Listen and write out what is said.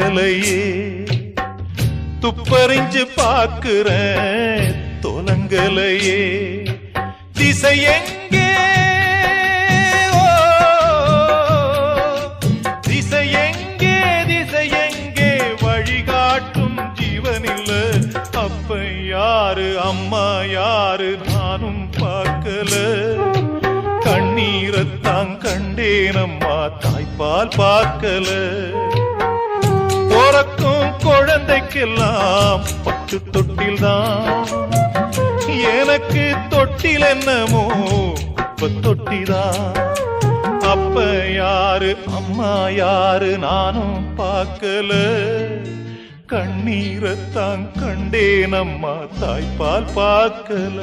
துலங்கலையே துப்பறிஞ்சு பாக்குறேன் துலங்கலையே திசை எங்கே திசை எங்கே திசை எங்கே வழிகாட்டும் ஜீவனில்ல அப்ப யாரு அம்மா யாரு நானும் பார்க்கல கண்ணீரத்தான் கண்டேனம்மா தாய்ப்பால் பார்க்கல பிறக்கும் குழந்தைக்கெல்லாம் பட்டு தொட்டில்தான் எனக்கு தொட்டில் என்னமோ குப்பை தொட்டிதான் அப்ப யாரு அம்மா யாரு நானும் பார்க்கல கண்ணீரத்தான் கண்டேனம்மா தாய்ப்பால் பார்க்கல